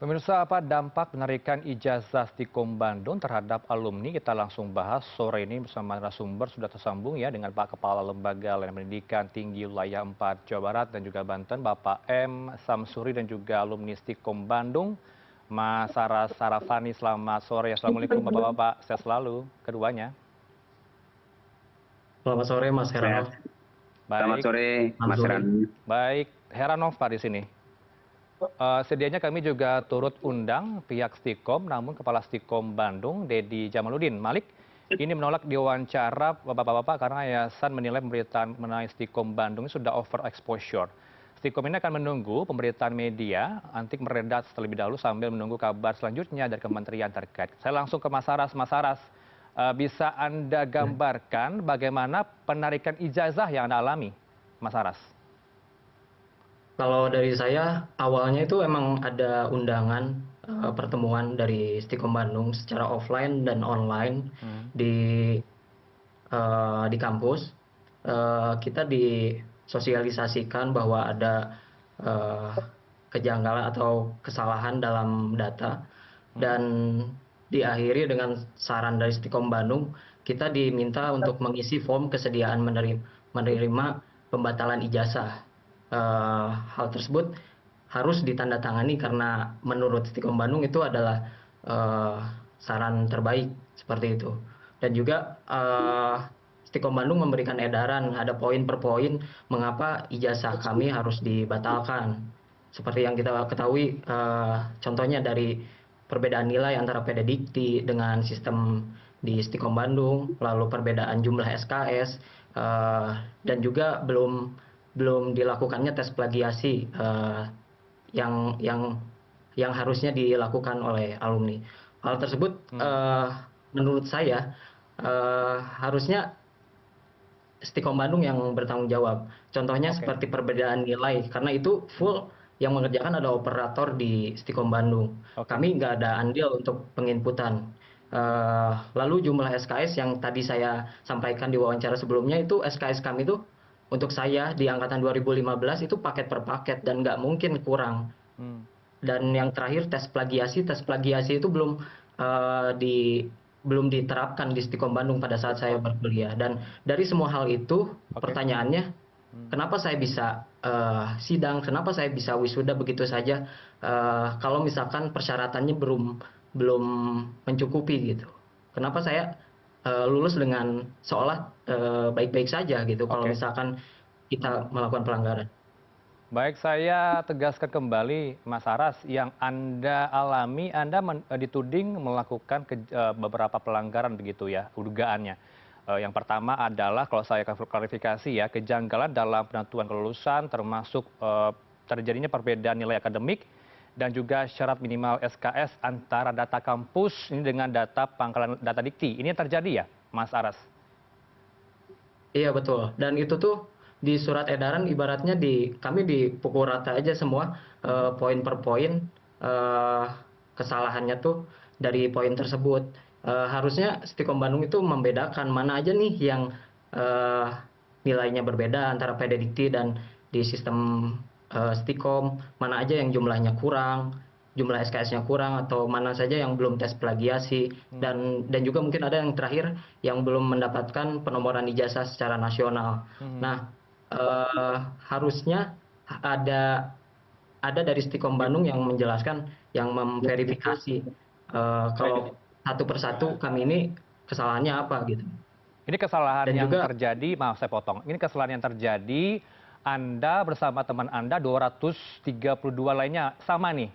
Pemirsa, apa dampak penarikan ijazah Stikom Bandung terhadap alumni? Kita langsung bahas sore ini bersama narasumber sudah tersambung ya dengan Pak Kepala Lembaga Layanan Pendidikan Tinggi Wilayah 4 Jawa Barat dan juga Banten, Bapak M. Samsuri dan juga alumni Stikom Bandung, Mas Saras Sarafani. Selamat sore. Assalamualaikum Bapak-Bapak. Sehat selalu keduanya. Selamat sore Mas Sehat. Heranov. Selamat Baik, sore, Mas Sore. Rani. baik. Heranov Pak di sini. Sedianya kami juga turut undang pihak Stikom, namun Kepala Stikom Bandung, Dedi Jamaludin Malik, ini menolak diwawancara Bapak-Bapak karena yayasan menilai pemberitaan mengenai Stikom Bandung sudah over exposure. Stikom ini akan menunggu pemberitaan media antik meredat terlebih dahulu sambil menunggu kabar selanjutnya dari kementerian terkait. Saya langsung ke Mas Saras. Mas Saras, bisa Anda gambarkan bagaimana penarikan ijazah yang Anda alami, Mas Saras? Kalau dari saya, awalnya itu emang ada undangan pertemuan dari Stikom Bandung secara offline dan online di di kampus. Kita disosialisasikan bahwa ada eh, kejanggalan atau kesalahan dalam data dan diakhiri dengan saran dari Stikom Bandung, kita diminta untuk mengisi form kesediaan menerima pembatalan ijazah. Hal tersebut harus ditandatangani karena menurut Stikom Bandung itu adalah eh, saran terbaik seperti itu. Dan juga Stikom Bandung memberikan edaran ada poin per poin mengapa ijazah kami harus dibatalkan. Seperti yang kita ketahui, contohnya dari perbedaan nilai antara PD Dikti dengan sistem di Stikom Bandung, lalu perbedaan jumlah SKS, dan juga belum dilakukannya tes plagiasi yang yang yang harusnya dilakukan oleh alumni. Hal tersebut menurut saya harusnya Stikom Bandung yang bertanggung jawab. Contohnya Oke. seperti perbedaan nilai, karena itu full yang mengerjakan ada operator di Stikom Bandung. Oke. Kami nggak ada andil untuk penginputan. Lalu jumlah SKS yang tadi saya sampaikan di wawancara sebelumnya itu SKS kami itu untuk saya di angkatan 2015 itu paket per paket dan nggak mungkin kurang. Hmm. Dan yang terakhir tes plagiasi itu eh, di belum diterapkan di Stikom Bandung pada saat saya berkuliah. Dan dari semua hal itu, Oke. pertanyaannya, kenapa saya bisa sidang, kenapa saya bisa wisuda begitu saja, kalau misalkan persyaratannya belum mencukupi gitu. Kenapa saya lulus dengan seolah baik-baik saja gitu, kalau Oke. misalkan kita melakukan pelanggaran. Baik, saya tegaskan kembali, Mas Aras, yang Anda alami, Anda dituding melakukan beberapa pelanggaran begitu ya, dugaannya. Yang pertama adalah, kalau saya klarifikasi ya, kejanggalan dalam penentuan kelulusan, termasuk terjadinya perbedaan nilai akademik, dan juga syarat minimal SKS antara data kampus ini dengan data pangkalan data dikti. Ini yang terjadi ya, Mas Aras? Iya betul, dan itu tuh di surat edaran ibaratnya kami dipukul rata aja semua poin per poin eh, kesalahannya tuh dari poin tersebut. Harusnya Stikom Bandung itu membedakan mana aja nih yang eh, nilainya berbeda antara PD Dikti dan di sistem Stikom, mana aja yang jumlahnya kurang, jumlah SKS-nya kurang atau mana saja yang belum tes plagiasi dan juga mungkin ada yang terakhir yang belum mendapatkan penomoran ijazah secara nasional. Nah, harusnya ada dari Stikom Bandung yang menjelaskan, yang memverifikasi kalau satu persatu kami ini kesalahannya apa gitu. Ini kesalahan Dan yang juga terjadi, maaf saya potong. Ini kesalahan yang terjadi, Anda bersama teman Anda 232 lainnya sama nih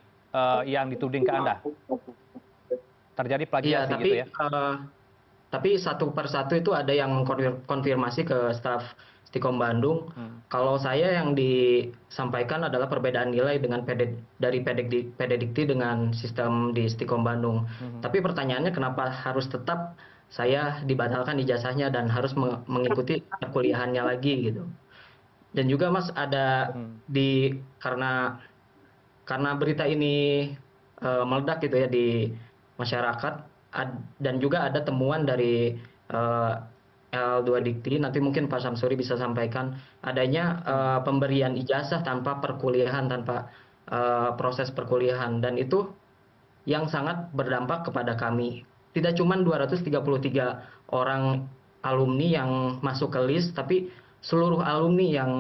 yang dituding ke Anda. Terjadi iya, plagiasi gitu ya. tapi satu persatu itu ada yang mengkonfirmasi ke staf Stikom Bandung. Kalau saya yang disampaikan adalah perbedaan nilai dengan dari PD Dikti dengan sistem di Stikom Bandung. Tapi pertanyaannya kenapa harus tetap saya dibatalkan ijazahnya dan harus mengikuti perkuliahannya lagi gitu. Dan juga Mas ada karena berita ini meledak gitu ya di masyarakat dan juga ada temuan dari eh, L2 Dikti, nanti mungkin Pak Samsuri bisa sampaikan adanya pemberian ijazah tanpa perkuliahan, tanpa proses perkuliahan, dan itu yang sangat berdampak kepada kami. Tidak cuma 233 orang alumni yang masuk ke list, tapi seluruh alumni yang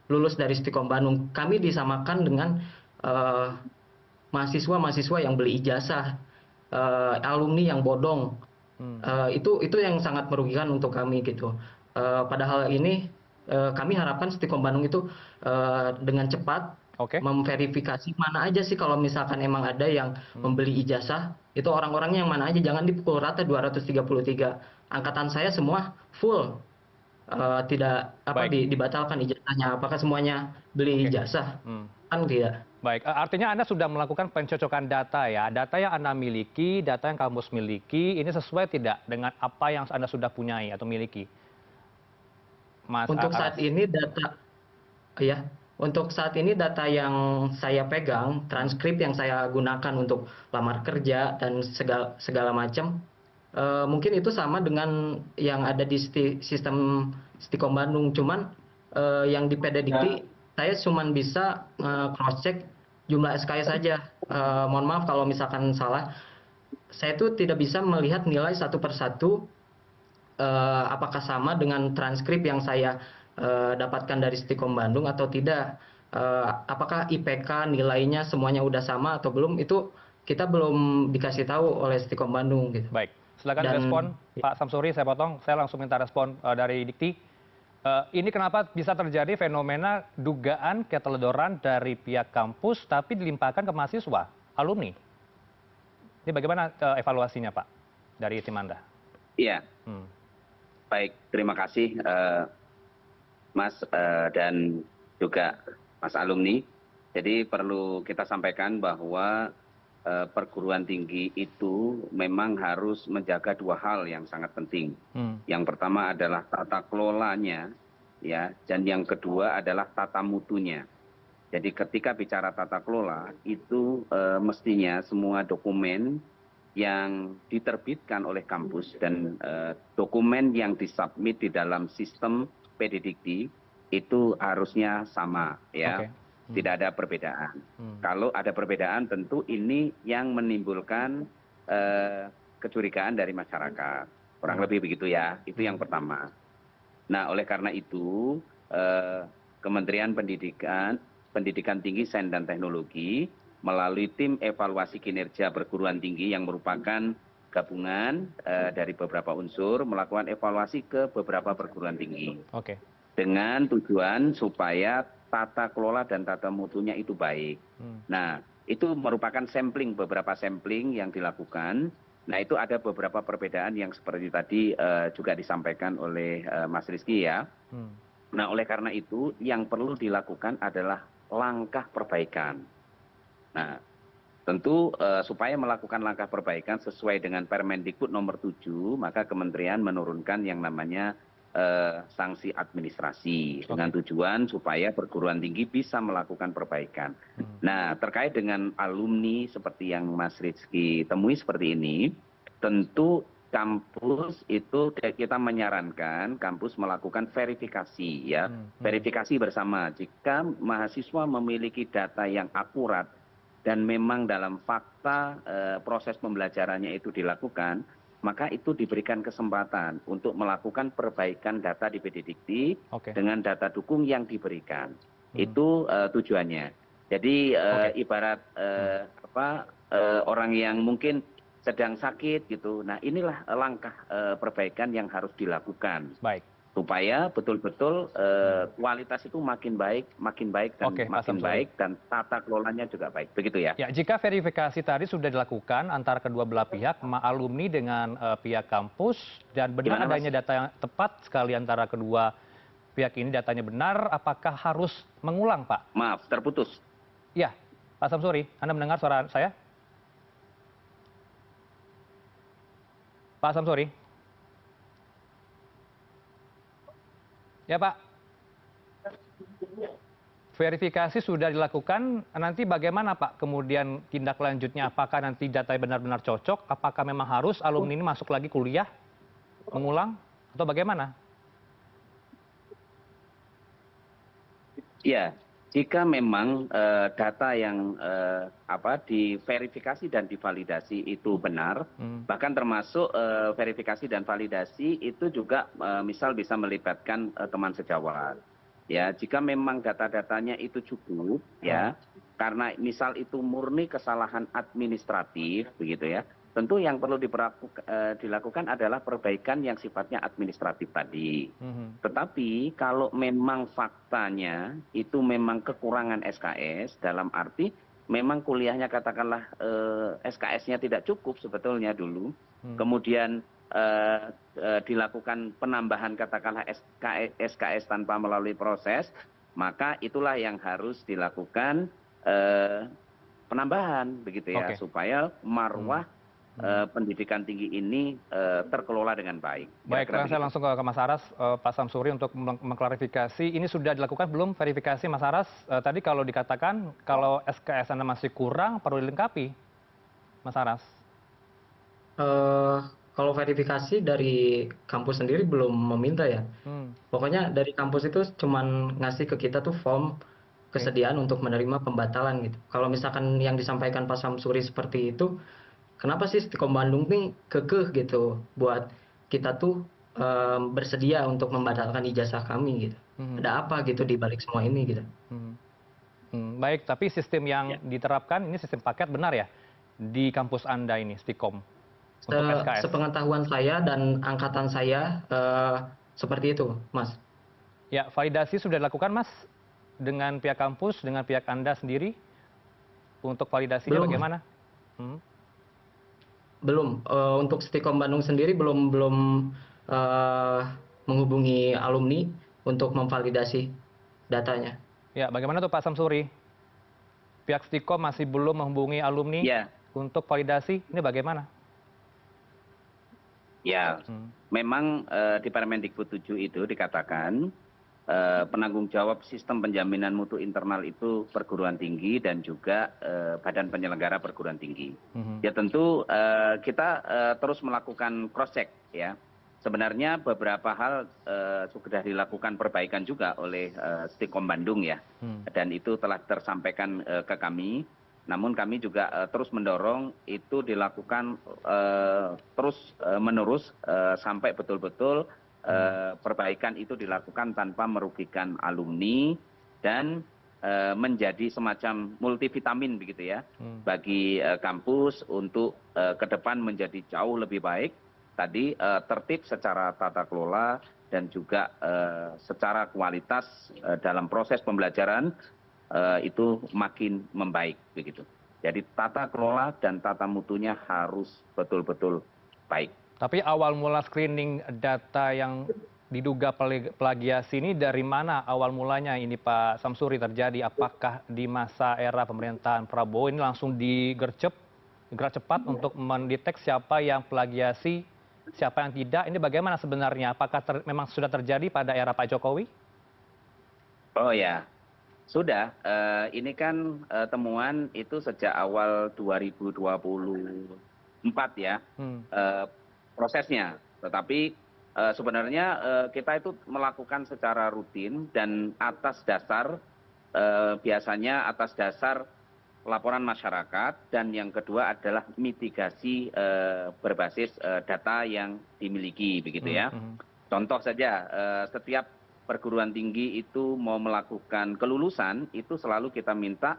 lulus dari Stikom Bandung. Kami disamakan dengan eh, mahasiswa-mahasiswa yang beli ijazah, alumni yang bodong. Itu yang sangat merugikan untuk kami gitu. Padahal ini kami harapkan Stikom Bandung itu dengan cepat Oke. memverifikasi mana aja sih kalau misalkan emang ada yang membeli ijazah, itu orang-orangnya yang mana aja, jangan dipukul rata 233. Angkatan saya semua full, tidak apa Baik. dibatalkan ijazahnya. Apakah semuanya beli Oke. ijazah? Hmm. Kan tidak. Baik, artinya Anda sudah melakukan pencocokan data ya. Data yang Anda miliki, data yang kampus miliki, ini sesuai tidak dengan apa yang Anda sudah punyai atau miliki, Mas Untuk Aras? saat ini data Ya, untuk saat ini data yang saya pegang, transkrip yang saya gunakan untuk lamar kerja dan segala segala macam, mungkin itu sama dengan yang ada di sistem Stikom Bandung. Cuman yang di PD Dikti, saya cuman bisa cross check jumlah SKS saja. Mohon maaf kalau misalkan salah. Saya tuh tidak bisa melihat nilai satu persatu apakah sama dengan transkrip yang saya dapatkan dari Stikom Bandung atau tidak. Apakah IPK nilainya semuanya udah sama atau belum, itu kita belum dikasih tahu oleh Stikom Bandung gitu. Baik, silakan Dan respon Pak Samsuri, saya potong, saya langsung minta respon dari Dikti. Ini kenapa bisa terjadi fenomena dugaan keteledoran dari pihak kampus tapi dilimpahkan ke mahasiswa, alumni? Ini bagaimana evaluasinya Pak dari tim Anda? Iya, Hmm. baik. Terima kasih Mas dan juga Mas alumni. Jadi perlu kita sampaikan bahwa perguruan tinggi itu memang harus menjaga dua hal yang sangat penting. Yang pertama adalah tata kelolanya, ya, dan yang kedua adalah tata mutunya. Jadi ketika bicara tata kelola itu mestinya semua dokumen yang diterbitkan oleh kampus dan dokumen yang disubmit di dalam sistem PD Dikti itu harusnya sama, ya. Oke. Tidak ada perbedaan. Kalau ada perbedaan tentu ini yang menimbulkan kecurigaan dari masyarakat. Kurang lebih begitu ya. Itu yang pertama. Nah, oleh karena itu Kementerian Pendidikan Tinggi, Sains dan Teknologi melalui tim evaluasi kinerja perguruan tinggi yang merupakan gabungan dari beberapa unsur melakukan evaluasi ke beberapa perguruan tinggi. Oke. Dengan tujuan supaya tata kelola dan tata mutunya itu baik. Nah, itu merupakan sampling, beberapa sampling yang dilakukan. Nah, itu ada beberapa perbedaan yang seperti tadi juga disampaikan oleh Mas Rizky ya. Nah, oleh karena itu yang perlu dilakukan adalah langkah perbaikan. Nah, tentu supaya melakukan langkah perbaikan sesuai dengan Permendikbud nomor 7, maka kementerian menurunkan yang namanya sanksi administrasi dengan tujuan supaya perguruan tinggi bisa melakukan perbaikan. Nah, terkait dengan alumni seperti yang Mas Rizky temui seperti ini, tentu kampus itu kita menyarankan kampus melakukan verifikasi, ya, verifikasi bersama. Jika mahasiswa memiliki data yang akurat dan memang dalam fakta proses pembelajarannya itu dilakukan, maka itu diberikan kesempatan untuk melakukan perbaikan data di PD Dikti dengan data dukung yang diberikan. Itu tujuannya. Jadi ibarat orang yang mungkin sedang sakit gitu. Nah, inilah langkah perbaikan yang harus dilakukan. Baik. Supaya betul-betul kualitas itu makin baik dan makin baik dan tata kelolanya juga baik. Begitu ya. Ya, jika verifikasi tadi sudah dilakukan antara kedua belah pihak, alumni dengan pihak kampus, dan benar adanya data yang tepat sekali antara kedua pihak ini, datanya benar, apakah harus mengulang, Pak? Maaf, terputus. Ya, Pak Samsuri, Anda mendengar suara saya? Pak Samsuri? Ya, Pak. Verifikasi sudah dilakukan, nanti bagaimana Pak kemudian tindak lanjutnya? Apakah nanti data benar-benar cocok? Apakah memang harus alumni ini masuk lagi kuliah, mengulang, atau bagaimana? Ya, jika memang data yang diverifikasi dan divalidasi itu benar, bahkan termasuk verifikasi dan validasi itu juga misal bisa melibatkan teman sejawat. Ya, jika memang data-datanya itu cukup, ya, karena misal itu murni kesalahan administratif, begitu ya. Tentu yang perlu dilakukan adalah perbaikan yang sifatnya administratif tadi. Tetapi kalau memang faktanya itu memang kekurangan SKS, dalam arti memang kuliahnya katakanlah SKS-nya tidak cukup sebetulnya dulu, kemudian dilakukan penambahan katakanlah SKS tanpa melalui proses, maka itulah yang harus dilakukan penambahan, begitu ya, supaya marwah pendidikan tinggi ini terkelola dengan baik. Baik, saya langsung ke Mas Aras, Pak Samsuri untuk mengklarifikasi. Ini sudah dilakukan belum verifikasi, Mas Aras? Tadi kalau dikatakan kalau SKS Anda masih kurang, perlu dilengkapi, Mas Aras. Kalau verifikasi dari kampus sendiri belum meminta ya. Pokoknya dari kampus itu cuman ngasih ke kita tuh form kesediaan untuk menerima pembatalan gitu. Kalau misalkan yang disampaikan Pak Samsuri seperti itu, kenapa sih Stikom Bandung nih kekeh gitu buat kita tuh bersedia untuk membatalkan ijazah kami gitu. Ada apa gitu di balik semua ini gitu. Baik, tapi sistem yang diterapkan ini sistem paket benar ya di kampus Anda ini, Stikom, untuk SKS? Sepengetahuan saya dan angkatan saya seperti itu, Mas. Ya, validasi sudah dilakukan, Mas, dengan pihak kampus, dengan pihak Anda sendiri untuk validasinya Belum, bagaimana? Belum. Untuk Stikom Bandung sendiri belum menghubungi alumni untuk memvalidasi datanya. Ya, bagaimana tuh Pak Samsuri? Pihak Stikom masih belum menghubungi alumni untuk validasi, ini bagaimana? Ya, memang di Permendikbud 7 itu dikatakan penanggung jawab sistem penjaminan mutu internal itu perguruan tinggi dan juga badan penyelenggara perguruan tinggi. Ya tentu kita terus melakukan cross check ya. Sebenarnya beberapa hal sudah dilakukan perbaikan juga oleh Stikom Bandung ya, dan itu telah tersampaikan ke kami. Namun kami juga terus mendorong itu dilakukan terus menerus sampai betul-betul perbaikan itu dilakukan tanpa merugikan alumni dan menjadi semacam multivitamin begitu ya bagi kampus untuk ke depan menjadi jauh lebih baik. Tadi tertib secara tata kelola dan juga secara kualitas dalam proses pembelajaran itu makin membaik begitu. Jadi tata kelola dan tata mutunya harus betul-betul baik. Tapi awal mula screening data yang diduga plagiasi ini dari mana awal mulanya ini Pak Samsuri terjadi? Apakah di masa era pemerintahan Prabowo ini langsung digercep, gerak cepat untuk mendeteksi siapa yang plagiasi, siapa yang tidak? Ini bagaimana sebenarnya? Apakah memang sudah terjadi pada era Pak Jokowi? Oh ya, sudah. Ini kan temuan itu sejak awal 2024 ya. Prosesnya, tetapi sebenarnya kita itu melakukan secara rutin dan atas dasar biasanya atas dasar laporan masyarakat, dan yang kedua adalah mitigasi berbasis data yang dimiliki begitu ya. Contoh saja, setiap perguruan tinggi itu mau melakukan kelulusan itu selalu kita minta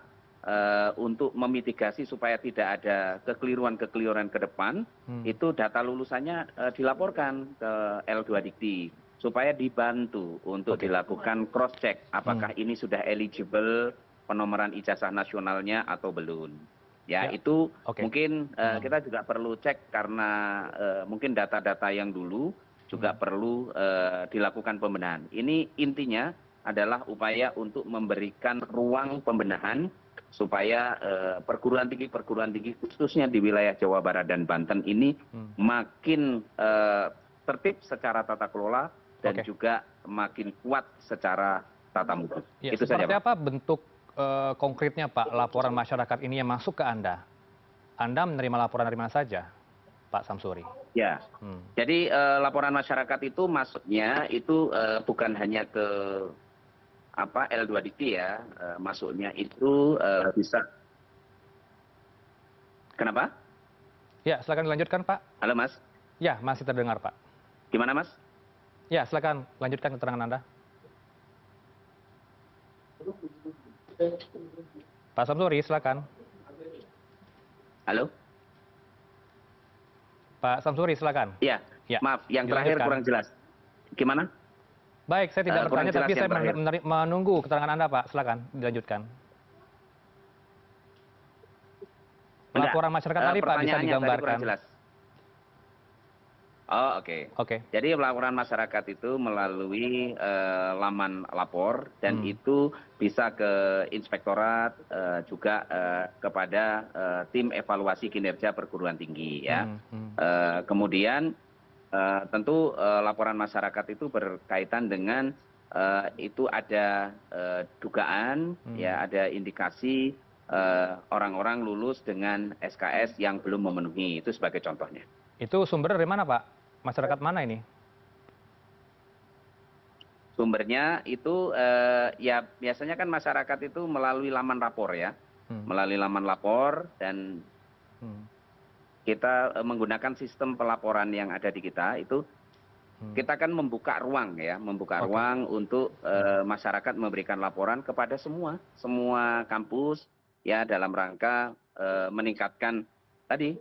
untuk memitigasi supaya tidak ada kekeliruan-kekeliruan ke depan, itu data lulusannya dilaporkan ke L2 Dikti supaya dibantu untuk dilakukan cross check apakah ini sudah eligible penomoran ijazah nasionalnya atau belum. Ya, itu mungkin kita juga perlu cek karena mungkin data-data yang dulu juga perlu dilakukan pembenahan. Ini intinya adalah upaya untuk memberikan ruang pembenahan supaya perguruan tinggi khususnya di wilayah Jawa Barat dan Banten ini makin tertib secara tata kelola dan juga makin kuat secara tata mutu. Ya, itu saja, seperti Pak. apa bentuk konkretnya Pak laporan masyarakat ini yang masuk ke Anda? Anda menerima laporan dari mana saja, Pak Samsuri? Ya, jadi laporan masyarakat itu masuknya itu bukan hanya ke L2 Dikti ya, masuknya itu bisa. Kenapa? Ya, silakan dilanjutkan, Pak. Halo Mas, Ya, masih terdengar, Pak. gimana Mas? Ya, silakan lanjutkan keterangan Anda. Pak Samsuri, silakan. Halo? Pak Samsuri, silakan. Iya, Ya, maaf, yang terakhir dilanjutkan. kurang jelas. Gimana? Baik, saya tidak Kurang bertanya, jelas tapi yang saya terakhir. menunggu keterangan Anda, Pak. Silakan, dilanjutkan. Enggak, Laporan masyarakat tadi, Pak, bisa pertanyaannya tadi kurang digambarkan. jelas. Oh, oke. Oke. Jadi laporan masyarakat itu melalui laman lapor dan Hmm. itu bisa ke inspektorat juga kepada tim evaluasi kinerja perguruan tinggi ya. Kemudian tentu laporan masyarakat itu berkaitan dengan itu ada dugaan ya, ada indikasi orang-orang lulus dengan SKS yang belum memenuhi, itu sebagai contohnya. Itu sumber dari mana, Pak? Masyarakat mana ini? Sumbernya itu ya biasanya kan masyarakat itu melalui laman lapor ya, melalui laman lapor, dan kita menggunakan sistem pelaporan yang ada di kita itu, kita kan membuka ruang ya, membuka ruang untuk masyarakat memberikan laporan kepada semua kampus ya, dalam rangka meningkatkan tadi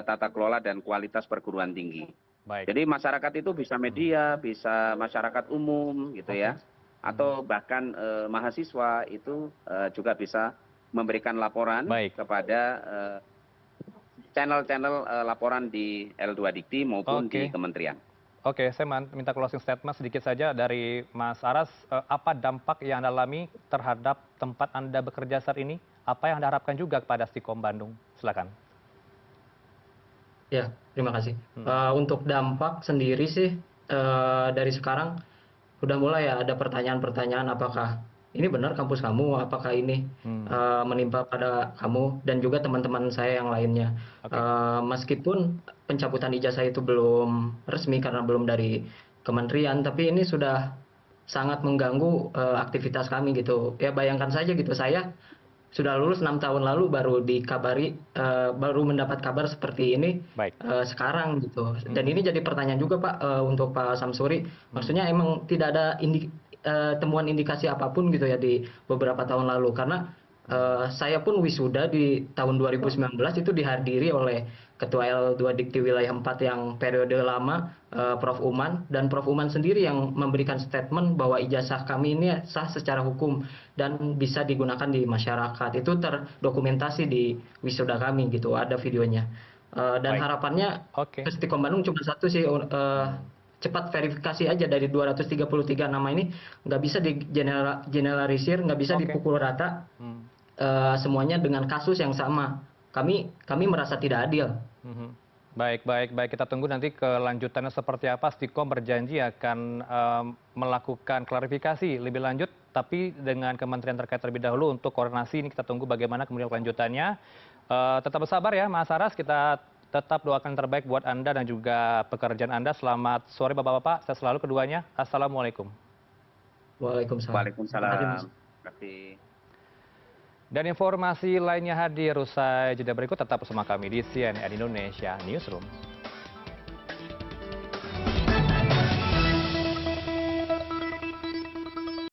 tata kelola dan kualitas perguruan tinggi. Baik. Jadi masyarakat itu bisa media, bisa masyarakat umum gitu ya, atau bahkan mahasiswa itu juga bisa memberikan laporan kepada channel-channel laporan di L2 Dikti maupun di kementerian. Oke, saya minta closing statement sedikit saja dari Mas Aras. Apa dampak yang Anda alami terhadap tempat Anda bekerja saat ini? Apa yang Anda harapkan juga kepada Stikom Bandung? Silakan. Ya, terima kasih. Untuk dampak sendiri sih, dari sekarang udah mulai ya ada pertanyaan-pertanyaan, apakah ini benar kampus kamu, apakah ini menimpa pada kamu dan juga teman-teman saya yang lainnya. Meskipun pencabutan ijazah itu belum resmi karena belum dari kementerian, tapi ini sudah sangat mengganggu aktivitas kami gitu. Ya bayangkan saja gitu, saya sudah lulus 6 tahun lalu baru dikabari, baru mendapat kabar seperti ini sekarang gitu. Dan ini jadi pertanyaan juga Pak, untuk Pak Samsuri. Maksudnya emang tidak ada temuan indikasi apapun gitu ya di beberapa tahun lalu, karena saya pun wisuda di tahun 2019 itu dihadiri oleh Ketua L2 Dikti Wilayah 4 yang periode lama, Prof. Uman, dan Prof. Uman sendiri yang memberikan statement bahwa ijazah kami ini sah secara hukum dan bisa digunakan di masyarakat. Itu terdokumentasi di wisuda kami gitu, ada videonya. Dan harapannya Stikom Bandung cuma satu sih, cepat verifikasi aja dari 233 nama ini, nggak bisa digeneralisir, nggak bisa dipukul rata semuanya dengan kasus yang sama. Kami merasa tidak adil. Baik, kita tunggu nanti kelanjutannya seperti apa. Stikom berjanji akan melakukan klarifikasi lebih lanjut, tapi dengan kementerian terkait terlebih dahulu untuk koordinasi. Ini kita tunggu bagaimana kemudian kelanjutannya. Tetap bersabar ya Mas Aras, kita tetap doakan yang terbaik buat Anda dan juga pekerjaan Anda. Selamat sore Bapak-Bapak, saya selalu keduanya. Assalamualaikum. Waalaikumsalam. Waalaikumsalam. Terima kasih. Dan informasi lainnya hadir usai jeda berikut, tetap bersama kami di CNN Indonesia Newsroom.